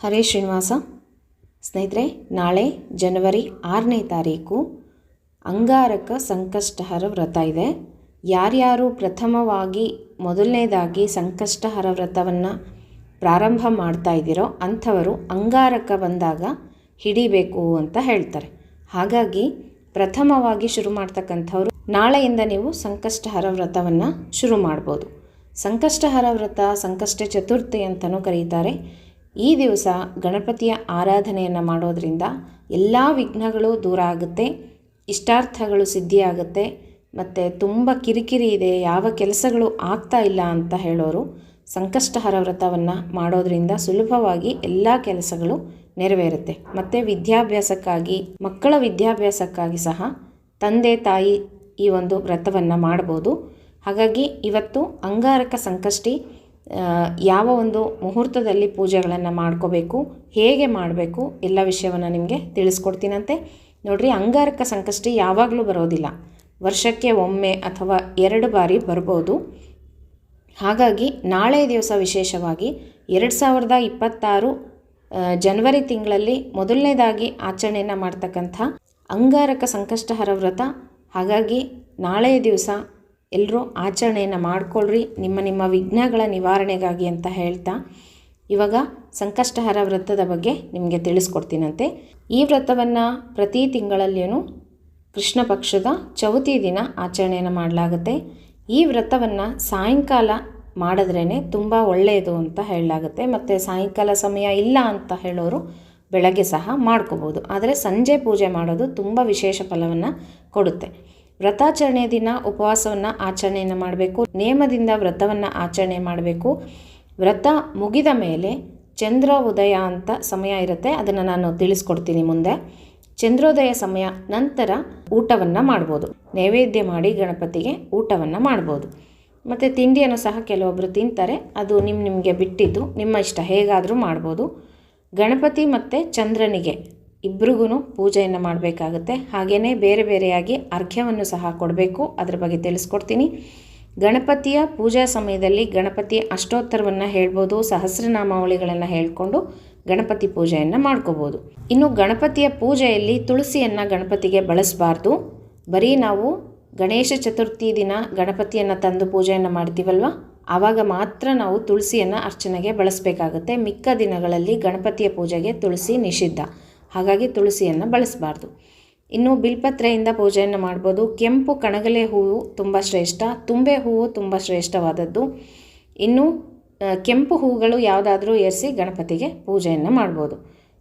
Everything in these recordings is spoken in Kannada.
ಹರೇ ಶ್ರೀನಿವಾಸ. ಸ್ನೇಹಿತರೆ, ನಾಳೆ ಜನವರಿ 6ನೇ ತಾರೀಕು ಅಂಗಾರಕ ಸಂಕಷ್ಟಹರ ವ್ರತ ಇದೆ. ಯಾರ್ಯಾರು ಪ್ರಥಮವಾಗಿ ಮೊದಲನೇದಾಗಿ ಸಂಕಷ್ಟಹರ ವ್ರತವನ್ನು ಪ್ರಾರಂಭ ಮಾಡ್ತಾ ಇದ್ದೀರೋ ಅಂಥವರು ಅಂಗಾರಕ ಬಂದಾಗ ಹಿಡಿಬೇಕು ಅಂತ ಹೇಳ್ತಾರೆ. ಹಾಗಾಗಿ ಪ್ರಥಮವಾಗಿ ಶುರು ಮಾಡ್ತಕ್ಕಂಥವ್ರು ನಾಳೆಯಿಂದ ನೀವು ಸಂಕಷ್ಟಹರ ವ್ರತವನ್ನು ಶುರು ಮಾಡ್ಬೋದು. ಸಂಕಷ್ಟಹರ ವ್ರತ ಸಂಕಷ್ಟ ಚತುರ್ಥಿ ಅಂತಲೂ ಕರೀತಾರೆ. ಈ ದಿವಸ ಗಣಪತಿಯ ಆರಾಧನೆಯನ್ನು ಮಾಡೋದರಿಂದ ಎಲ್ಲ ವಿಘ್ನಗಳು ದೂರ ಆಗುತ್ತೆ, ಇಷ್ಟಾರ್ಥಗಳು ಸಿದ್ಧಿಯಾಗುತ್ತೆ. ಮತ್ತು ತುಂಬ ಕಿರಿಕಿರಿ ಇದೆ, ಯಾವ ಕೆಲಸಗಳು ಆಗ್ತಾ ಇಲ್ಲ ಅಂತ ಹೇಳೋರು ಸಂಕಷ್ಟಹರ ವ್ರತವನ್ನು ಮಾಡೋದರಿಂದ ಸುಲಭವಾಗಿ ಎಲ್ಲ ಕೆಲಸಗಳು ನೆರವೇರುತ್ತೆ. ಮತ್ತು ವಿದ್ಯಾಭ್ಯಾಸಕ್ಕಾಗಿ, ಮಕ್ಕಳ ವಿದ್ಯಾಭ್ಯಾಸಕ್ಕಾಗಿ ಸಹ ತಂದೆ ತಾಯಿ ಈ ಒಂದು ವ್ರತವನ್ನು ಮಾಡ್ಬೋದು. ಹಾಗಾಗಿ ಇವತ್ತು ಅಂಗಾರಕ ಸಂಕಷ್ಟಿ ಯಾವ ಒಂದು ಮುಹೂರ್ತದಲ್ಲಿ ಪೂಜೆಗಳನ್ನು ಮಾಡ್ಕೋಬೇಕು, ಹೇಗೆ ಮಾಡಬೇಕು ಎಲ್ಲ ವಿಷಯವನ್ನು ನಿಮಗೆ ತಿಳಿಸ್ಕೊಡ್ತೀನಂತೆ. ನೋಡಿರಿ, ಅಂಗಾರಕ ಸಂಕಷ್ಟಿ ಯಾವಾಗಲೂ ಬರೋದಿಲ್ಲ, ವರ್ಷಕ್ಕೆ ಒಮ್ಮೆ ಅಥವಾ 2 ಬಾರಿ ಬರ್ಬೋದು. ಹಾಗಾಗಿ ನಾಳೆ ದಿವಸ ವಿಶೇಷವಾಗಿ 2026 ಜನವರಿ ತಿಂಗಳಲ್ಲಿ ಮೊದಲನೇದಾಗಿ ಆಚರಣೆಯನ್ನು ಮಾಡ್ತಕ್ಕಂಥ ಅಂಗಾರಕ ಸಂಕಷ್ಟಹರ ವ್ರತ. ಹಾಗಾಗಿ ನಾಳೆಯ ದಿವಸ ಎಲ್ಲರೂ ಆಚರಣೆಯನ್ನು ಮಾಡಿಕೊಳ್ಳ್ರಿ, ನಿಮ್ಮ ವಿಘ್ನಗಳ ನಿವಾರಣೆಗಾಗಿ ಅಂತ ಹೇಳ್ತಾ ಇವಾಗ ಸಂಕಷ್ಟಹರ ವ್ರತದ ಬಗ್ಗೆ ನಿಮಗೆ ತಿಳಿಸ್ಕೊಡ್ತೀನಂತೆ. ಈ ವ್ರತವನ್ನು ಪ್ರತಿ ತಿಂಗಳಲ್ಲಿಯೂ ಕೃಷ್ಣ ಪಕ್ಷದ ಚೌತಿ ದಿನ ಆಚರಣೆಯನ್ನು ಮಾಡಲಾಗುತ್ತೆ. ಈ ವ್ರತವನ್ನು ಸಾಯಂಕಾಲ ಮಾಡಿದ್ರೇ ತುಂಬ ಒಳ್ಳೆಯದು ಅಂತ ಹೇಳಲಾಗುತ್ತೆ. ಮತ್ತು ಸಾಯಂಕಾಲ ಸಮಯ ಇಲ್ಲ ಅಂತ ಹೇಳೋರು ಬೆಳಗ್ಗೆ ಸಹ ಮಾಡ್ಕೋಬೋದು. ಆದರೆ ಸಂಜೆ ಪೂಜೆ ಮಾಡೋದು ತುಂಬ ವಿಶೇಷ ಫಲವನ್ನು ಕೊಡುತ್ತೆ. ವ್ರತಾಚರಣೆಯ ದಿನ ಉಪವಾಸವನ್ನು ಆಚರಣೆಯನ್ನು ಮಾಡಬೇಕು, ನೇಮದಿಂದ ವ್ರತವನ್ನು ಆಚರಣೆ ಮಾಡಬೇಕು. ವ್ರತ ಮುಗಿದ ಮೇಲೆ ಚಂದ್ರ ಉದಯ ಅಂತ ಸಮಯ ಇರುತ್ತೆ, ಅದನ್ನು ನಾನು ತಿಳಿಸ್ಕೊಡ್ತೀನಿ ಮುಂದೆ. ಚಂದ್ರೋದಯ ಸಮಯ ನಂತರ ಊಟವನ್ನು ಮಾಡ್ಬೋದು, ನೈವೇದ್ಯ ಮಾಡಿ ಗಣಪತಿಗೆ ಊಟವನ್ನು ಮಾಡ್ಬೋದು. ಮತ್ತು ತಿಂಡಿಯನ್ನು ಸಹ ಕೆಲವೊಬ್ಬರು ತಿಂತಾರೆ, ಅದು ನಿಮಗೆ ಬಿಟ್ಟಿದ್ದು, ನಿಮ್ಮ ಇಷ್ಟ, ಹೇಗಾದರೂ ಮಾಡ್ಬೋದು. ಗಣಪತಿ ಮತ್ತು ಚಂದ್ರನಿಗೆ ಇಬ್ರಿಗೂ ಪೂಜೆಯನ್ನು ಮಾಡಬೇಕಾಗುತ್ತೆ. ಹಾಗೆಯೇ ಬೇರೆ ಬೇರೆಯಾಗಿ ಅರ್ಘ್ಯವನ್ನು ಸಹ ಕೊಡಬೇಕು, ಅದರ ಬಗ್ಗೆ ತಿಳಿಸ್ಕೊಡ್ತೀನಿ. ಗಣಪತಿಯ ಪೂಜಾ ಸಮಯದಲ್ಲಿ ಗಣಪತಿ ಅಷ್ಟೋತ್ತರವನ್ನು ಹೇಳ್ಬೋದು, ಸಹಸ್ರನಾಮಾವಳಿಗಳನ್ನು ಹೇಳಿಕೊಂಡು ಗಣಪತಿ ಪೂಜೆಯನ್ನು ಮಾಡ್ಕೋಬೋದು. ಇನ್ನು ಗಣಪತಿಯ ಪೂಜೆಯಲ್ಲಿ ತುಳಸಿಯನ್ನು ಗಣಪತಿಗೆ ಬಳಸಬಾರ್ದು. ಬರೀ ನಾವು ಗಣೇಶ ಚತುರ್ಥಿ ದಿನ ಗಣಪತಿಯನ್ನು ತಂದು ಪೂಜೆಯನ್ನು ಮಾಡ್ತೀವಲ್ವ, ಆವಾಗ ಮಾತ್ರ ನಾವು ತುಳಸಿಯನ್ನು ಅರ್ಚನೆಗೆ ಬಳಸಬೇಕಾಗುತ್ತೆ. ಮಿಕ್ಕ ದಿನಗಳಲ್ಲಿ ಗಣಪತಿಯ ಪೂಜೆಗೆ ತುಳಸಿ ನಿಷಿದ್ಧ, ಹಾಗಾಗಿ ತುಳಸಿಯನ್ನು ಬಳಸಬಾರ್ದು. ಇನ್ನು ಬಿಲ್ಪತ್ರೆಯಿಂದ ಪೂಜೆಯನ್ನು ಮಾಡ್ಬೋದು. ಕೆಂಪು ಕಣಗಲೆ ಹೂವು ತುಂಬ ಶ್ರೇಷ್ಠ, ತುಂಬೆ ಹೂವು ತುಂಬ ಶ್ರೇಷ್ಠವಾದದ್ದು. ಇನ್ನು ಕೆಂಪು ಹೂಗಳು ಯಾವುದಾದ್ರೂ ಏರಿಸಿ ಗಣಪತಿಗೆ ಪೂಜೆಯನ್ನು ಮಾಡ್ಬೋದು.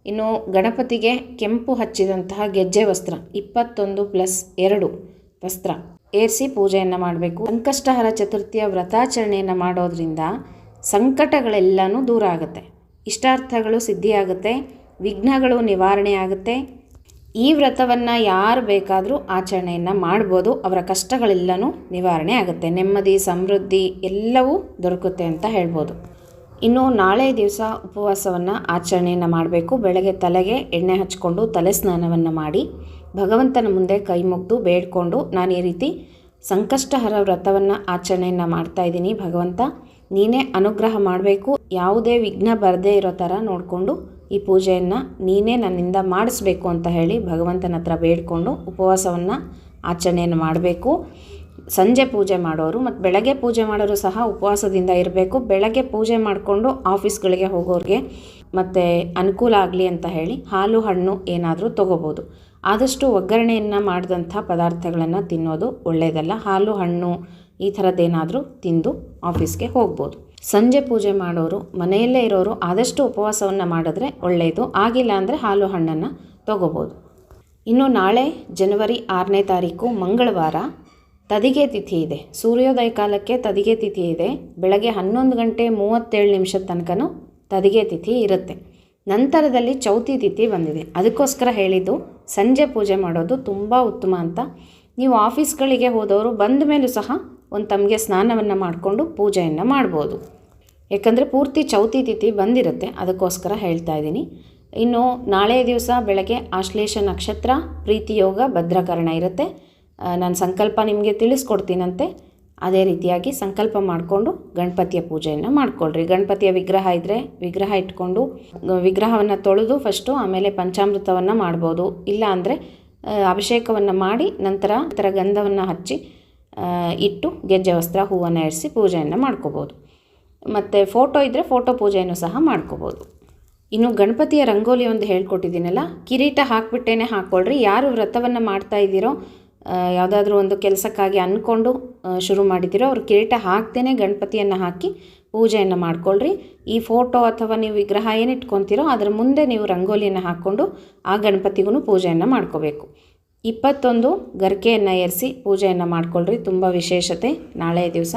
ಇನ್ನು ಗಣಪತಿಗೆ ಕೆಂಪು ಹಚ್ಚಿದಂತಹ ಗೆಜ್ಜೆ ವಸ್ತ್ರ 21+2 ವಸ್ತ್ರ ಏರಿಸಿ ಪೂಜೆಯನ್ನು ಮಾಡಬೇಕು. ಸಂಕಷ್ಟಹರ ಚತುರ್ಥಿಯ ವ್ರತಾಚರಣೆಯನ್ನು ಮಾಡೋದ್ರಿಂದ ಸಂಕಟಗಳೆಲ್ಲನೂ ದೂರ ಆಗುತ್ತೆ, ಇಷ್ಟಾರ್ಥಗಳು ಸಿದ್ಧಿಯಾಗುತ್ತೆ, ವಿಘ್ನಗಳು ನಿವಾರಣೆ ಆಗುತ್ತೆ. ಈ ವ್ರತವನ್ನು ಯಾರು ಬೇಕಾದರೂ ಆಚರಣೆಯನ್ನು ಮಾಡ್ಬೋದು, ಅವರ ಕಷ್ಟಗಳೆಲ್ಲನೂ ನಿವಾರಣೆ ಆಗುತ್ತೆ, ನೆಮ್ಮದಿ ಸಮೃದ್ಧಿ ಎಲ್ಲವೂ ದೊರಕುತ್ತೆ ಅಂತ ಹೇಳ್ಬೋದು. ಇನ್ನು ನಾಳೆ ದಿವಸ ಉಪವಾಸವನ್ನು ಆಚರಣೆಯನ್ನು ಮಾಡಬೇಕು. ಬೆಳಗ್ಗೆ ತಲೆಗೆ ಎಣ್ಣೆ ಹಚ್ಕೊಂಡು ತಲೆ ಸ್ನಾನವನ್ನು ಮಾಡಿ ಭಗವಂತನ ಮುಂದೆ ಕೈ ಮುಗಿದು ಬೇಡ್ಕೊಂಡು, ನಾನು ಈ ರೀತಿ ಸಂಕಷ್ಟಹರ ವ್ರತವನ್ನು ಆಚರಣೆಯನ್ನು ಮಾಡ್ತಾಯಿದ್ದೀನಿ, ಭಗವಂತ ನೀನೇ ಅನುಗ್ರಹ ಮಾಡಬೇಕು, ಯಾವುದೇ ವಿಘ್ನ ಬರದೇ ಇರೋ ಥರ ನೋಡಿಕೊಂಡು ಈ ಪೂಜೆಯನ್ನು ನೀನೇ ನನ್ನಿಂದ ಮಾಡಿಸ್ಬೇಕು ಅಂತ ಹೇಳಿ ಭಗವಂತನ ಹತ್ರ ಬೇಡಿಕೊಂಡು ಉಪವಾಸವನ್ನು ಆಚರಣೆಯನ್ನು ಮಾಡಬೇಕು. ಸಂಜೆ ಪೂಜೆ ಮಾಡೋರು ಮತ್ತು ಬೆಳಗ್ಗೆ ಪೂಜೆ ಮಾಡೋರು ಸಹ ಉಪವಾಸದಿಂದ ಇರಬೇಕು. ಬೆಳಗ್ಗೆ ಪೂಜೆ ಮಾಡಿಕೊಂಡು ಆಫೀಸ್ಗಳಿಗೆ ಹೋಗೋರಿಗೆ ಮತ್ತು ಅನುಕೂಲ ಆಗಲಿ ಅಂತ ಹೇಳಿ ಹಾಲು ಹಣ್ಣು ಏನಾದರೂ ತೊಗೋಬೋದು. ಆದಷ್ಟು ಒಗ್ಗರಣೆಯನ್ನು ಮಾಡಿದಂಥ ಪದಾರ್ಥಗಳನ್ನು ತಿನ್ನೋದು ಒಳ್ಳೆಯದಲ್ಲ. ಹಾಲು ಹಣ್ಣು ಈ ಥರದ್ದೇನಾದರೂ ತಿಂದು ಆಫೀಸ್ಗೆ ಹೋಗ್ಬೋದು. ಸಂಜೆ ಪೂಜೆ ಮಾಡೋರು, ಮನೆಯಲ್ಲೇ ಇರೋರು ಆದಷ್ಟು ಉಪವಾಸವನ್ನು ಮಾಡಿದ್ರೆ ಒಳ್ಳೆಯದು. ಆಗಿಲ್ಲ ಅಂದರೆ ಹಾಲು ಹಣ್ಣನ್ನು ತೊಗೋಬೋದು. ಇನ್ನು ನಾಳೆ ಜನವರಿ 6ನೇ ತಾರೀಕು ಮಂಗಳವಾರ ತದಿಗೆ ತಿಥಿ ಇದೆ. ಸೂರ್ಯೋದಯ ಕಾಲಕ್ಕೆ ತದಿಗೆ ತಿಥಿ ಇದೆ. ಬೆಳಗ್ಗೆ 11:37 ತನಕನೂ ತದಿಗೆ ತಿಥಿ ಇರುತ್ತೆ. ನಂತರದಲ್ಲಿ ಚೌತಿ ತಿಥಿ ಬಂದಿದೆ. ಅದಕ್ಕೋಸ್ಕರ ಹೇಳಿದ್ದು ಸಂಜೆ ಪೂಜೆ ಮಾಡೋದು ತುಂಬ ಉತ್ತಮ ಅಂತ. ನೀವು ಆಫೀಸ್ಗಳಿಗೆ ಹೋದವರು ಬಂದ ಮೇಲೂ ಸಹ ಒಂದು ತಮಗೆ ಸ್ನಾನವನ್ನು ಮಾಡಿಕೊಂಡು ಪೂಜೆಯನ್ನು ಮಾಡ್ಬೋದು. ಯಾಕಂದರೆ ಪೂರ್ತಿ ಚೌತಿ ತಿಥಿ ಬಂದಿರುತ್ತೆ, ಅದಕ್ಕೋಸ್ಕರ ಹೇಳ್ತಾ ಇದ್ದೀನಿ. ಇನ್ನು ನಾಳೆ ದಿವಸ ಬೆಳಗ್ಗೆ ಆಶ್ಲೇಷ ನಕ್ಷತ್ರ, ಪ್ರೀತಿಯೋಗ, ಭದ್ರಕರಣ ಇರುತ್ತೆ. ನಾನು ಸಂಕಲ್ಪ ನಿಮಗೆ ತಿಳಿಸ್ಕೊಡ್ತೀನಂತೆ. ಅದೇ ರೀತಿಯಾಗಿ ಸಂಕಲ್ಪ ಮಾಡಿಕೊಂಡು ಗಣಪತಿಯ ಪೂಜೆಯನ್ನು ಮಾಡಿಕೊಳ್ಳ್ರಿ. ಗಣಪತಿಯ ವಿಗ್ರಹ ಇದ್ದರೆ ವಿಗ್ರಹ ಇಟ್ಕೊಂಡು ವಿಗ್ರಹವನ್ನು ತೊಳೆದು ಫಸ್ಟು, ಆಮೇಲೆ ಪಂಚಾಮೃತವನ್ನು ಮಾಡ್ಬೋದು. ಇಲ್ಲ ಅಂದರೆ ಅಭಿಷೇಕವನ್ನು ಮಾಡಿ ನಂತರ ಗಂಧವನ್ನು ಹಚ್ಚಿ ಇಟ್ಟು ಗೆಜ್ಜೆ ವಸ್ತ್ರ ಹೂವನ್ನು ಏರಿಸಿ ಪೂಜೆಯನ್ನು ಮಾಡ್ಕೋಬೋದು. ಮತ್ತು ಫೋಟೋ ಇದ್ದರೆ ಫೋಟೋ ಪೂಜೆಯನ್ನು ಸಹ ಮಾಡ್ಕೋಬೋದು. ಇನ್ನು ಗಣಪತಿಯ ರಂಗೋಲಿ ಒಂದು ಹೇಳ್ಕೊಟ್ಟಿದ್ದೀನಲ್ಲ, ಕಿರೀಟ ಹಾಕಿಬಿಟ್ಟೇ ಹಾಕ್ಕೊಳ್ರಿ. ಯಾರು ವ್ರತವನ್ನು ಮಾಡ್ತಾ ಇದ್ದೀರೋ, ಯಾವುದಾದ್ರೂ ಒಂದು ಕೆಲಸಕ್ಕಾಗಿ ಅಂದ್ಕೊಂಡು ಶುರು ಮಾಡಿದ್ದೀರೋ ಅವ್ರು ಕಿರೀಟ ಹಾಕ್ತೇ ಗಣಪತಿಯನ್ನು ಹಾಕಿ ಪೂಜೆಯನ್ನು ಮಾಡ್ಕೊಳ್ರಿ. ಈ ಫೋಟೋ ಅಥವಾ ನೀವು ವಿಗ್ರಹ ಏನು ಇಟ್ಕೊತೀರೋ ಅದರ ಮುಂದೆ ನೀವು ರಂಗೋಲಿಯನ್ನು ಹಾಕ್ಕೊಂಡು ಆ ಗಣಪತಿಗೂ ಪೂಜೆಯನ್ನು ಮಾಡ್ಕೋಬೇಕು. 21 ಗರಿಕೆಯನ್ನು ಏರಿಸಿ ಪೂಜೆಯನ್ನು ಮಾಡ್ಕೊಳ್ರಿ. ತುಂಬ ವಿಶೇಷತೆ ನಾಳೆಯ ದಿವಸ.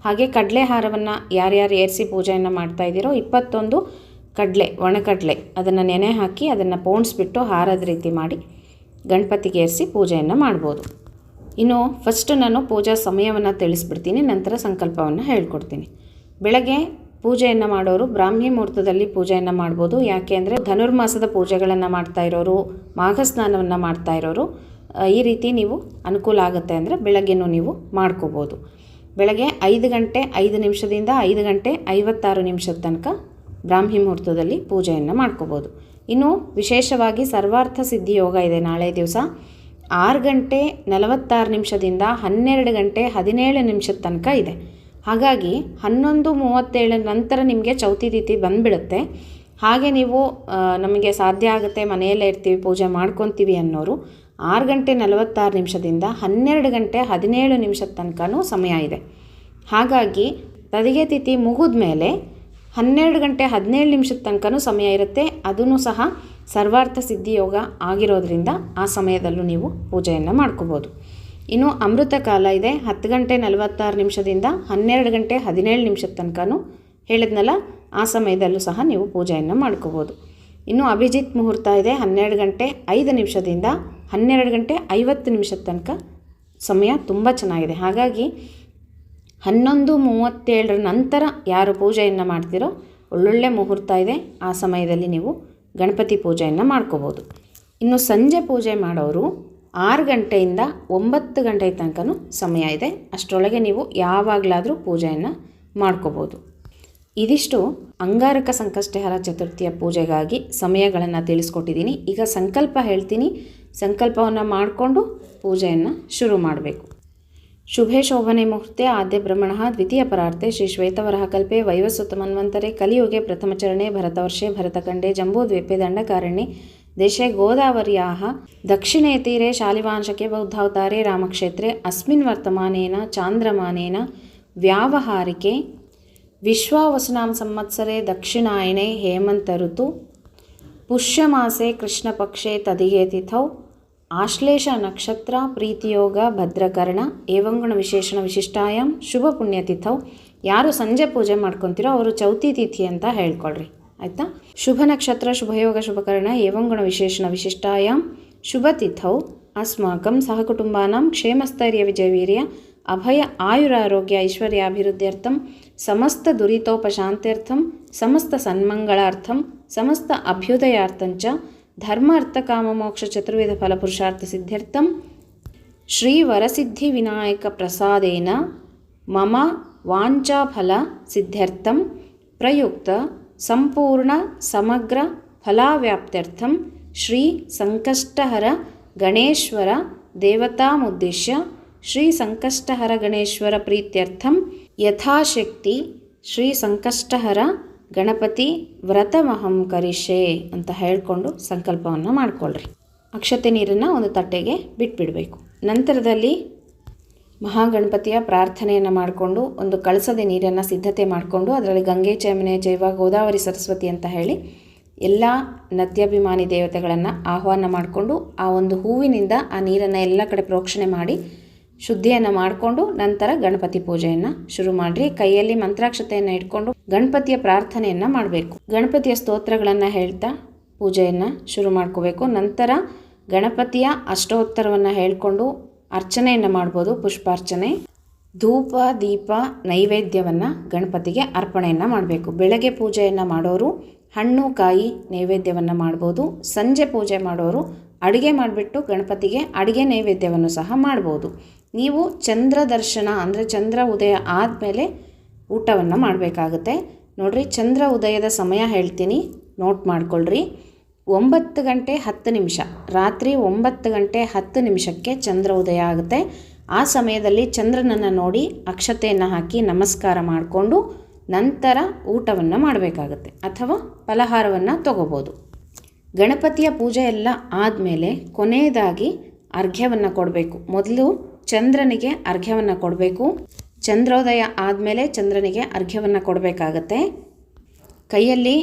ಹಾಗೆ ಕಡಲೆ ಹಾರವನ್ನು ಯಾರ್ಯಾರು ಏರಿಸಿ ಪೂಜೆಯನ್ನು ಮಾಡ್ತಾಯಿದ್ದೀರೋ 21 ಕಡಲೆ, ಒಣಕಡಲೆ ಅದನ್ನು ನೆನೆ ಹಾಕಿ ಅದನ್ನು ಪೋಣಿಸ್ಬಿಟ್ಟು ಹಾರದ ರೀತಿ ಮಾಡಿ ಗಣಪತಿಗೆ ಏರಿಸಿ ಪೂಜೆಯನ್ನು ಮಾಡ್ಬೋದು. ಇನ್ನು ಫಸ್ಟ್ ನಾನು ಪೂಜಾ ಸಮಯವನ್ನು ತಿಳಿಸ್ಬಿಡ್ತೀನಿ, ನಂತರ ಸಂಕಲ್ಪವನ್ನು ಹೇಳ್ಕೊಡ್ತೀನಿ. ಬೆಳಗ್ಗೆ ಪೂಜೆಯನ್ನು ಮಾಡೋರು ಬ್ರಾಹ್ಮಿ ಮುಹೂರ್ತದಲ್ಲಿ ಪೂಜೆಯನ್ನು ಮಾಡ್ಬೋದು. ಯಾಕೆ ಅಂದರೆ ಧನುರ್ಮಾಸದ ಪೂಜೆಗಳನ್ನು ಮಾಡ್ತಾ ಇರೋರು, ಮಾಘ ಸ್ನಾನವನ್ನು ಮಾಡ್ತಾ ಇರೋರು ಈ ರೀತಿ ನೀವು ಅನುಕೂಲ ಆಗುತ್ತೆ ಅಂದರೆ ಬೆಳಗ್ಗೆನೂ ನೀವು ಮಾಡ್ಕೋಬೋದು. ಬೆಳಗ್ಗೆ 5 ಗಂಟೆ 5 ನಿಮಿಷದಿಂದ 5 ಗಂಟೆ 56 ನಿಮಿಷದ ತನಕ ಬ್ರಾಹ್ಮಿ ಮುಹೂರ್ತದಲ್ಲಿ ಪೂಜೆಯನ್ನು ಮಾಡ್ಕೋಬೋದು. ಇನ್ನು ವಿಶೇಷವಾಗಿ ಸರ್ವಾರ್ಥ ಸಿದ್ಧಿ ಯೋಗ ಇದೆ ನಾಳೆ ದಿವಸ 6 ಗಂಟೆ 46 ನಿಮಿಷದಿಂದ 12 ಗಂಟೆ 17 ನಿಮಿಷದ ತನಕ ಇದೆ. ಹಾಗಾಗಿ 11:37 ನಂತರ ನಿಮಗೆ ಚೌತಿ ತಿಥಿ ಬಂದುಬಿಡುತ್ತೆ. ಹಾಗೆ ನೀವು ನಮಗೆ ಸಾಧ್ಯ ಆಗುತ್ತೆ ಮನೆಯಲ್ಲೇ ಇರ್ತೀವಿ ಪೂಜೆ ಮಾಡ್ಕೊತೀವಿ ಅನ್ನೋರು 6 ಗಂಟೆ 46 ನಿಮಿಷದಿಂದ 12 ಗಂಟೆ 17 ನಿಮಿಷದ ತನಕನೂ ಸಮಯ ಇದೆ. ಹಾಗಾಗಿ ತದಿಗೆ ತಿಥಿ ಮುಗಿದ ಮೇಲೆ 12 ಗಂಟೆ 17 ನಿಮಿಷದ ತನಕನೂ ಸಮಯ ಇರುತ್ತೆ. ಅದೂ ಸಹ ಸರ್ವಾರ್ಥ ಸಿದ್ಧಿ ಯೋಗ ಆಗಿರೋದ್ರಿಂದ ಆ ಸಮಯದಲ್ಲೂ ನೀವು ಪೂಜೆಯನ್ನು ಮಾಡ್ಕೋಬೋದು. ಇನ್ನು ಅಮೃತ ಕಾಲ ಇದೆ 10 ಗಂಟೆ 46 ನಿಮಿಷದಿಂದ 12 ಗಂಟೆ 17 ನಿಮಿಷದ ತನಕನೂ ಹೇಳಿದ್ನಲ್ಲ, ಆ ಸಮಯದಲ್ಲೂ ಸಹ ನೀವು ಪೂಜೆಯನ್ನು ಮಾಡ್ಕೋಬೋದು. ಇನ್ನು ಅಭಿಜಿತ್ ಮುಹೂರ್ತ ಇದೆ 12 ಗಂಟೆ 5 ನಿಮಿಷದಿಂದ 12 ಗಂಟೆ 50 ನಿಮಿಷದ ತನಕ ಸಮಯ ತುಂಬ ಚೆನ್ನಾಗಿದೆ. ಹಾಗಾಗಿ 11:37 ನಂತರ ಯಾರು ಪೂಜೆಯನ್ನು ಮಾಡ್ತೀರೋ ಒಳ್ಳೊಳ್ಳೆ ಮುಹೂರ್ತ ಇದೆ, ಆ ಸಮಯದಲ್ಲಿ ನೀವು ಗಣಪತಿ ಪೂಜೆಯನ್ನು ಮಾಡ್ಕೋಬೋದು. ಇನ್ನು ಸಂಜೆ ಪೂಜೆ ಮಾಡೋರು 6 ಗಂಟೆಯಿಂದ 9 ಗಂಟೆ ತನಕನೂ ಸಮಯ ಇದೆ. ಅಷ್ಟರೊಳಗೆ ನೀವು ಯಾವಾಗಲಾದರೂ ಪೂಜೆಯನ್ನು ಮಾಡ್ಕೋಬೋದು. ಇದಿಷ್ಟು ಅಂಗಾರಕ ಸಂಕಷ್ಟಹರ ಚತುರ್ಥಿಯ ಪೂಜೆಗಾಗಿ ಸಮಯಗಳನ್ನು ತಿಳಿಸ್ಕೊಟ್ಟಿದ್ದೀನಿ. ಈಗ ಸಂಕಲ್ಪ ಹೇಳ್ತೀನಿ, ಸಂಕಲ್ಪವನ್ನು ಮಾಡಿಕೊಂಡು ಪೂಜೆಯನ್ನು ಶುರು ಮಾಡಬೇಕು. ಶುಭೆ ಶೋಭನೆ ಮುಹೂರ್ತೆ ಆದ್ಯ ಬ್ರಹ್ಮಣ ದ್ವಿತೀಯ ಪರಾರ್ತೆ ಶ್ರೀ ಶ್ವೇತವರಹ ಕಲ್ಪೆ ವೈವಸ್ವತ ಮನ್ವಂತರೆ ಕಲಿಯುಗೆ ಪ್ರಥಮಚರಣೆ ಭರತವರ್ಷೆ ಭರತಖಂಡೆ ಜಂಬೂದ್ವೀಪೆ ದಂಡಕಾರಣ್ಯೆ ದೇಶೆ ಗೋದಾವರ್ಯಾಃ ದಕ್ಷಿಣೇ ತೀರೆ ಶಾಲಿವಾಂಶಕೆ ಬೌದ್ಧಾವತಾರೆ ರಾಮಕ್ಷೇತ್ರೆ ಅಸ್ಮಿನ್ ವರ್ತಮಾನೇನ ಚಾಂದ್ರಮಾನೇನ ವ್ಯಾವಹಾರಿಕೆ ವಿಶ್ವಾವಸುನಾಂ ಸಂವತ್ಸರೆ ದಕ್ಷಿಣಾಯಣೆ ಹೇಮಂತ ಋತು ಪುಷ್ಯಮಾಸೆ ಕೃಷ್ಣಪಕ್ಷೆ ತದಿಗೆ ತಿಥೌ ಆಶ್ಲೇಷ ನಕ್ಷತ್ರ ಪ್ರೀತಿಯೋಗ ಭದ್ರಕರ್ಣ ಏವಂಗುಣ ವಿಶೇಷಣ ವಿಶಿಷ್ಟಾಯಂ ಶುಭ ಪುಣ್ಯತಿಥೌ. ಯಾರು ಸಂಜೆ ಪೂಜೆ ಮಾಡ್ಕೊತೀರೋ ಅವರು ಚೌತಿ ತಿಥಿ ಅಂತ ಹೇಳ್ಕೊಳ್ರಿ, ಆಯಿತಾ. ಶುಭ ನಕ್ಷತ್ರ ಶುಭಯೋಗ ಶುಭಕರ್ಣ ಏವಂಗುಣ ವಿಶೇಷಣ ವಿಶಿಷ್ಟಾಯಂ ಶುಭ ತಿಥೌ ಅಸ್ಮಾಕಂ ಸಹಕುಟುಂಬಾನಾಂ ಕ್ಷೇಮಸ್ಥೈರ್ಯ ವಿಜಯವೀರ್ಯ ಅಭಯ ಆಯುರಾರೋಗ್ಯ ಐಶ್ವರ್ಯಾಭಿವೃದ್ಧ್ಯರ್ಥಂ ಸಮಸ್ತ ದುರಿತೋಪಶಾಂತ್ಯರ್ಥಂ ಸಮಸ್ತ ಸನ್ಮಂಗಳಾರ್ಥಂ ಸಮಸ್ತ ಅಭ್ಯುದಯಾರ್ಥಂಚ ಧರ್ಮ ಅರ್ಥ ಕಾಮ ಮೋಕ್ಷ ಚತುರ್ವೇದ ಫಲಪುರುಷಾರ್ಥ ಸಿದ್ಧ್ಯರ್ಥಂ ಶ್ರೀ ವರಸಿದ್ಧಿ ವಿನಾಯಕ ಪ್ರಸಾದೇನ ಮಮ ವಾಂಛಾಫಲ ಸಿದ್ಧ್ಯರ್ಥಂ ಪ್ರಯುಕ್ತ ಸಂಪೂರ್ಣ ಸಮಗ್ರ ಫಲಾವ್ಯಾಪ್ತ್ಯರ್ಥಂ ಶ್ರೀ ಸಂಕಷ್ಟಹರ ಗಣೇಶ್ವರ ದೇವತಾಮುದ್ದೇಶ್ಯ ಶ್ರೀ ಸಂಕಷ್ಟಹರ ಗಣೇಶ್ವರ ಪ್ರೀತ್ಯರ್ಥಂ ಯಥಾಶಕ್ತಿ ಶ್ರೀ ಸಂಕಷ್ಟಹರ ಗಣಪತಿ ವ್ರತಮಹಂ ಕರಿಷೆ ಅಂತ ಹೇಳಿಕೊಂಡು ಸಂಕಲ್ಪವನ್ನು ಮಾಡಿಕೊಳ್ಳ್ರಿ. ಅಕ್ಷತೆ ನೀರನ್ನು ಒಂದು ತಟ್ಟೆಗೆ ಬಿಟ್ಬಿಡಬೇಕು. ನಂತರದಲ್ಲಿ ಮಹಾಗಣಪತಿಯ ಪ್ರಾರ್ಥನೆಯನ್ನು ಮಾಡಿಕೊಂಡು ಒಂದು ಕಳಸದ ನೀರನ್ನು ಸಿದ್ಧತೆ ಮಾಡಿಕೊಂಡು ಅದರಲ್ಲಿ ಗಂಗೆ ಚಯಮನೆ ಜೈವ ಗೋದಾವರಿ ಸರಸ್ವತಿ ಅಂತ ಹೇಳಿ ಎಲ್ಲ ನದ್ಯಾಭಿಮಾನಿ ದೇವತೆಗಳನ್ನು ಆಹ್ವಾನ ಮಾಡಿಕೊಂಡು ಆ ಒಂದು ಹೂವಿನಿಂದ ಆ ನೀರನ್ನು ಎಲ್ಲ ಕಡೆ ಪ್ರೋಕ್ಷಣೆ ಮಾಡಿ ಶುದ್ಧಿಯನ್ನು ಮಾಡಿಕೊಂಡು ನಂತರ ಗಣಪತಿ ಪೂಜೆಯನ್ನು ಶುರು ಮಾಡಿರಿ. ಕೈಯಲ್ಲಿ ಮಂತ್ರಾಕ್ಷತೆಯನ್ನು ಇಟ್ಕೊಂಡು ಗಣಪತಿಯ ಪ್ರಾರ್ಥನೆಯನ್ನು ಮಾಡಬೇಕು. ಗಣಪತಿಯ ಸ್ತೋತ್ರಗಳನ್ನು ಹೇಳ್ತಾ ಪೂಜೆಯನ್ನು ಶುರು ಮಾಡ್ಕೋಬೇಕು. ನಂತರ ಗಣಪತಿಯ ಅಷ್ಟೋತ್ತರವನ್ನು ಹೇಳಿಕೊಂಡು ಅರ್ಚನೆಯನ್ನು ಮಾಡ್ಬೋದು, ಪುಷ್ಪಾರ್ಚನೆ. ಧೂಪ ದೀಪ ನೈವೇದ್ಯವನ್ನು ಗಣಪತಿಗೆ ಅರ್ಪಣೆಯನ್ನು ಮಾಡಬೇಕು. ಬೆಳಗ್ಗೆ ಪೂಜೆಯನ್ನು ಮಾಡೋರು ಹಣ್ಣು ಕಾಯಿ ನೈವೇದ್ಯವನ್ನು ಮಾಡ್ಬೋದು. ಸಂಜೆ ಪೂಜೆ ಮಾಡೋರು ಅಡುಗೆ ಮಾಡಿಬಿಟ್ಟು ಗಣಪತಿಗೆ ಅಡುಗೆ ನೈವೇದ್ಯವನ್ನು ಸಹ ಮಾಡ್ಬೋದು. ನೀವು ಚಂದ್ರ ದರ್ಶನ ಅಂದರೆ ಚಂದ್ರ ಉದಯ ಆದಮೇಲೆ ಊಟವನ್ನು ಮಾಡಬೇಕಾಗುತ್ತೆ. ನೋಡಿರಿ, ಚಂದ್ರ ಉದಯದ ಸಮಯ ಹೇಳ್ತೀನಿ, ನೋಟ್ ಮಾಡ್ಕೊಳ್ರಿ. 9 ಗಂಟೆ 10 ನಿಮಿಷ, ರಾತ್ರಿ 9 ಗಂಟೆ 10 ನಿಮಿಷಕ್ಕೆ ಚಂದ್ರ ಉದಯ ಆಗುತ್ತೆ. ಆ ಸಮಯದಲ್ಲಿ ಚಂದ್ರನನ್ನು ನೋಡಿ ಅಕ್ಷತೆಯನ್ನು ಹಾಕಿ ನಮಸ್ಕಾರ ಮಾಡಿಕೊಂಡು ನಂತರ ಊಟವನ್ನು ಮಾಡಬೇಕಾಗುತ್ತೆ ಅಥವಾ ಫಲಹಾರವನ್ನು ತಗೋಬೋದು. ಗಣಪತಿಯ ಪೂಜೆ ಎಲ್ಲ ಆದಮೇಲೆ ಕೊನೆಯದಾಗಿ ಅರ್ಘ್ಯವನ್ನು ಕೊಡಬೇಕು. ಮೊದಲು ಚಂದ್ರನಿಗೆ ಅರ್ಘ್ಯವನ್ನು ಕೊಡಬೇಕು. ಚಂದ್ರೋದಯ ಆದಮೇಲೆ ಚಂದ್ರನಿಗೆ ಅರ್ಘ್ಯವನ್ನು ಕೊಡಬೇಕಾಗತ್ತೆ. ಕೈಯಲ್ಲಿ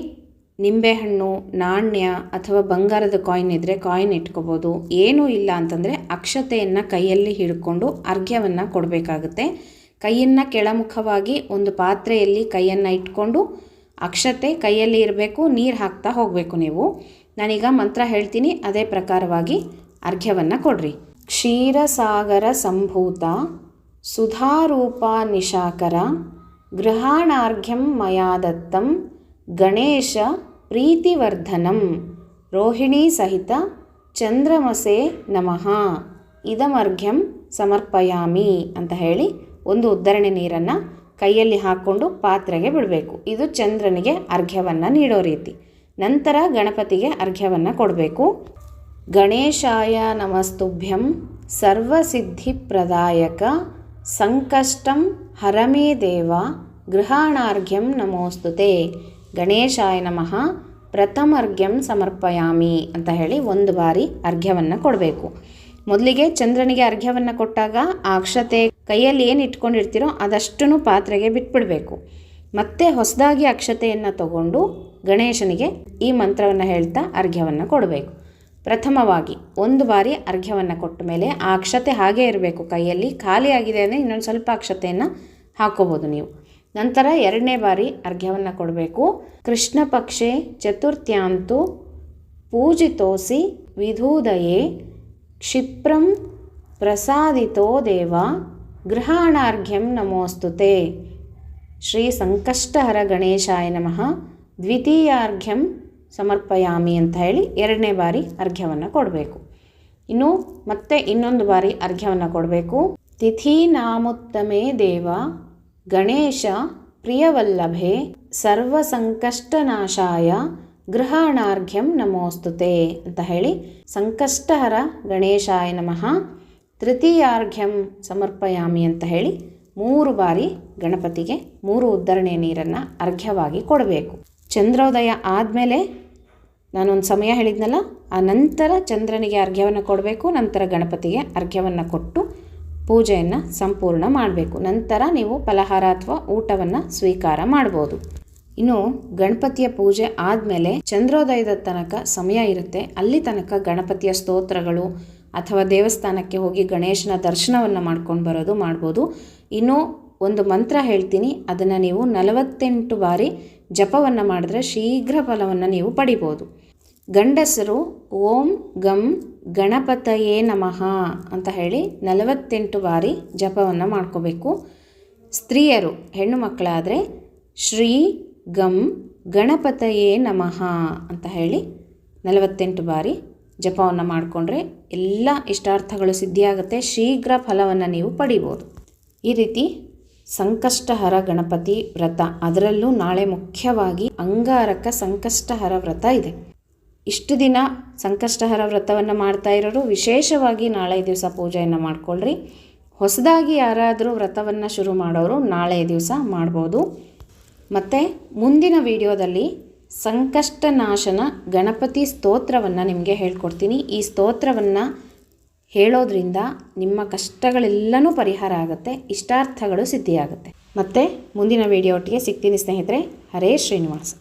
ನಿಂಬೆಹಣ್ಣು, ನಾಣ್ಯ ಅಥವಾ ಬಂಗಾರದ ಕಾಯಿನ್ ಇದ್ದರೆ ಕಾಯಿನ್ ಇಟ್ಕೋಬೋದು. ಏನೂ ಇಲ್ಲ ಅಂತಂದರೆ ಅಕ್ಷತೆಯನ್ನು ಕೈಯಲ್ಲಿ ಹಿಡ್ಕೊಂಡು ಅರ್ಘ್ಯವನ್ನು ಕೊಡಬೇಕಾಗುತ್ತೆ. ಕೈಯನ್ನು ಕೆಳಮುಖವಾಗಿ ಒಂದು ಪಾತ್ರೆಯಲ್ಲಿ ಕೈಯನ್ನು ಇಟ್ಕೊಂಡು ಅಕ್ಷತೆ ಕೈಯಲ್ಲಿ ಇರಬೇಕು, ನೀರು ಹಾಕ್ತಾ ಹೋಗಬೇಕು. ನೀವು ನಾನೀಗ ಮಂತ್ರ ಹೇಳ್ತೀನಿ, ಅದೇ ಪ್ರಕಾರವಾಗಿ ಅರ್ಘ್ಯವನ್ನು ಕೊಡ್ರಿ. ಕ್ಷೀರಸಾಗರ ಸಂಭೂತ ಸುಧಾರೂಪ ನಿಶಾಕರ ಗೃಹಾಣಾರ್ಘ್ಯಂ ಮಯಾ ದತ್ತಂ ಗಣೇಶ ಪ್ರೀತಿವರ್ಧನಂ ರೋಹಿಣಿ ಸಹಿತ ಚಂದ್ರಮಸೆ ನಮಃ ಇದಮರ್ಘ್ಯಂ ಸಮರ್ಪಯಾಮಿ ಅಂತ ಹೇಳಿ ಒಂದು ಉದ್ಧರಣೆ ನೀರನ್ನು ಕೈಯಲ್ಲಿ ಹಾಕ್ಕೊಂಡು ಪಾತ್ರೆಗೆ ಬಿಡಬೇಕು. ಇದು ಚಂದ್ರನಿಗೆ ಅರ್ಘ್ಯವನ್ನು ನೀಡೋ ರೀತಿ. ನಂತರ ಗಣಪತಿಗೆ ಅರ್ಘ್ಯವನ್ನು ಕೊಡಬೇಕು. ಗಣೇಶಾಯ ನಮಸ್ತುಭ್ಯಂ ಸರ್ವಸಿದ್ಧಿಪ್ರದಾಯಕ ಸಂಕಷ್ಟಂ ಹರಮೇ ದೇವ ಗೃಹಾಣಾರ್ಘ್ಯಂ ನಮೋಸ್ತುತೆ ಗಣೇಶಾಯ ನಮಃ ಪ್ರಥಮರ್ಘ್ಯಂ ಸಮರ್ಪಯಾಮಿ ಅಂತ ಹೇಳಿ ಒಂದು ಬಾರಿ ಅರ್ಘ್ಯವನ್ನು ಕೊಡಬೇಕು. ಮೊದಲಿಗೆ ಚಂದ್ರನಿಗೆ ಅರ್ಘ್ಯವನ್ನು ಕೊಟ್ಟಾಗ ಆ ಅಕ್ಷತೆ ಕೈಯಲ್ಲಿ ಏನು ಇಟ್ಕೊಂಡಿರ್ತೀರೋ ಅದಷ್ಟನ್ನು ಪಾತ್ರೆಗೆ ಬಿಟ್ಬಿಡಬೇಕು. ಮತ್ತೆ ಹೊಸದಾಗಿ ಅಕ್ಷತೆಯನ್ನು ತಗೊಂಡು ಗಣೇಶನಿಗೆ ಈ ಮಂತ್ರವನ್ನು ಹೇಳ್ತಾ ಅರ್ಘ್ಯವನ್ನು ಕೊಡಬೇಕು. ಪ್ರಥಮವಾಗಿ ಒಂದು ಬಾರಿ ಅರ್ಘ್ಯವನ್ನು ಕೊಟ್ಟ ಮೇಲೆ ಆ ಅಕ್ಷತೆ ಹಾಗೇ ಇರಬೇಕು ಕೈಯಲ್ಲಿ. ಖಾಲಿ ಆಗಿದೆ ಅಂದರೆ ಇನ್ನೊಂದು ಸ್ವಲ್ಪ ಅಕ್ಷತೆಯನ್ನು ಹಾಕೋಬೋದು ನೀವು. ನಂತರ 2ನೇ ಬಾರಿ ಅರ್ಘ್ಯವನ್ನು ಕೊಡಬೇಕು. ಕೃಷ್ಣ ಪಕ್ಷೆ ಚತುರ್ಥ್ಯಾಂತು ಪೂಜಿತೋಸಿ ವಿಧೂದಯೇ ಕ್ಷಿಪ್ರಂ ಪ್ರಸಾದಿತೋ ದೇವ ಗೃಹಾಣಾರ್ಘ್ಯಂ ನಮೋಸ್ತುತೆ ಶ್ರೀ ಸಂಕಷ್ಟಹರ ಗಣೇಶಾಯ ನಮಃ ದ್ವಿತೀಯಾರ್ಘ್ಯಂ ಸಮರ್ಪಯಾಮಿ ಅಂತ ಹೇಳಿ 2ನೇ ಬಾರಿ ಅರ್ಘ್ಯವನ್ನು ಕೊಡಬೇಕು. ಇನ್ನು ಮತ್ತೆ ಇನ್ನೊಂದು ಬಾರಿ ಅರ್ಘ್ಯವನ್ನು ಕೊಡಬೇಕು. ತಿಥಿ ನಾಮುತ್ತಮೇ ದೇವ ಗಣೇಶ ಪ್ರಿಯವಲ್ಲಭೆ ಸರ್ವಸಂಕಷ್ಟನಾಶಾಯ ಗೃಹಾಣಾರ್ಘ್ಯಂ ನಮೋಸ್ತುತೆ ಅಂತ ಹೇಳಿ ಸಂಕಷ್ಟಹರ ಗಣೇಶಾಯ ನಮಃ ತೃತೀಯಾರ್ಘ್ಯಂ ಸಮರ್ಪಯಾಮಿ ಅಂತ ಹೇಳಿ 3 ಬಾರಿ ಗಣಪತಿಗೆ 3 ಉದ್ಧರಣೆ ನೀರನ್ನು ಅರ್ಘ್ಯವಾಗಿ ಕೊಡಬೇಕು. ಚಂದ್ರೋದಯ ಆದಮೇಲೆ ನಾನೊಂದು ಸಮಯ ಹೇಳಿದ್ನಲ್ಲ, ಆ ನಂತರ ಚಂದ್ರನಿಗೆ ಅರ್ಘ್ಯವನ್ನು ಕೊಡಬೇಕು. ನಂತರ ಗಣಪತಿಗೆ ಅರ್ಘ್ಯವನ್ನು ಕೊಟ್ಟು ಪೂಜೆಯನ್ನು ಸಂಪೂರ್ಣ ಮಾಡಬೇಕು. ನಂತರ ನೀವು ಫಲಹಾರ ಅಥವಾ ಊಟವನ್ನು ಸ್ವೀಕಾರ ಮಾಡ್ಬೋದು. ಇನ್ನು ಗಣಪತಿಯ ಪೂಜೆ ಆದಮೇಲೆ ಚಂದ್ರೋದಯದ ತನಕ ಸಮಯ ಇರುತ್ತೆ. ಅಲ್ಲಿ ತನಕ ಗಣಪತಿಯ ಸ್ತೋತ್ರಗಳು ಅಥವಾ ದೇವಸ್ಥಾನಕ್ಕೆ ಹೋಗಿ ಗಣೇಶನ ದರ್ಶನವನ್ನು ಮಾಡ್ಕೊಂಡು ಬರೋದು ಮಾಡ್ಬೋದು. ಇನ್ನು ಒಂದು ಮಂತ್ರ ಹೇಳ್ತೀನಿ, ಅದನ್ನು ನೀವು 48 ಬಾರಿ ಜಪವನ್ನು ಮಾಡಿದ್ರೆ ಶೀಘ್ರ ಫಲವನ್ನು ನೀವು ಪಡಿಬೋದು. ಗಂಡಸರು ಓಂ ಗಂ ಗಣಪತಯೇ ನಮಃ ಅಂತ ಹೇಳಿ 48 ಬಾರಿ ಜಪವನ್ನು ಮಾಡ್ಕೋಬೇಕು. ಸ್ತ್ರೀಯರು ಹೆಣ್ಣು ಮಕ್ಕಳಾದರೆ ಶ್ರೀ ಗಂ ಗಣಪತಯೇ ನಮಃ ಅಂತ ಹೇಳಿ 48 ಬಾರಿ ಜಪವನ್ನು ಮಾಡಿಕೊಂಡ್ರೆ ಎಲ್ಲ ಇಷ್ಟಾರ್ಥಗಳು ಸಿದ್ಧಿಯಾಗುತ್ತೆ. ಶೀಘ್ರ ಫಲವನ್ನು ನೀವು ಪಡಿಬೋದು. ಈ ರೀತಿ ಸಂಕಷ್ಟಹರ ಗಣಪತಿ ವ್ರತ, ಅದರಲ್ಲೂ ನಾಳೆ ಮುಖ್ಯವಾಗಿ ಅಂಗಾರಕ ಸಂಕಷ್ಟಹರ ವ್ರತ ಇದೆ. ಇಷ್ಟು ದಿನ ಸಂಕಷ್ಟಹರ ವ್ರತವನ್ನು ಮಾಡ್ತಾ ಇರೋರು ವಿಶೇಷವಾಗಿ ನಾಳೆ ದಿವಸ ಪೂಜೆಯನ್ನು ಮಾಡಿಕೊಳ್ಳ್ರಿ. ಹೊಸದಾಗಿ ಯಾರಾದರೂ ವ್ರತವನ್ನು ಶುರು ಮಾಡೋರು ನಾಳೆ ದಿವಸ ಮಾಡ್ಬೋದು. ಮತ್ತು ಮುಂದಿನ ವಿಡಿಯೋದಲ್ಲಿ ಸಂಕಷ್ಟನಾಶನ ಗಣಪತಿ ಸ್ತೋತ್ರವನ್ನು ನಿಮಗೆ ಹೇಳ್ಕೊಡ್ತೀನಿ. ಈ ಸ್ತೋತ್ರವನ್ನು ಹೇಳೋದ್ರಿಂದ ನಿಮ್ಮ ಕಷ್ಟಗಳೆಲ್ಲನೂ ಪರಿಹಾರ ಆಗುತ್ತೆ, ಇಷ್ಟಾರ್ಥಗಳು ಸಿದ್ಧಿಯಾಗುತ್ತೆ. ಮತ್ತು ಮುಂದಿನ ವಿಡಿಯೋ ಒಟ್ಟಿಗೆ ಸಿಗ್ತೀನಿ ಸ್ನೇಹಿತರೆ. ಹರೇ ಶ್ರೀನಿವಾಸ.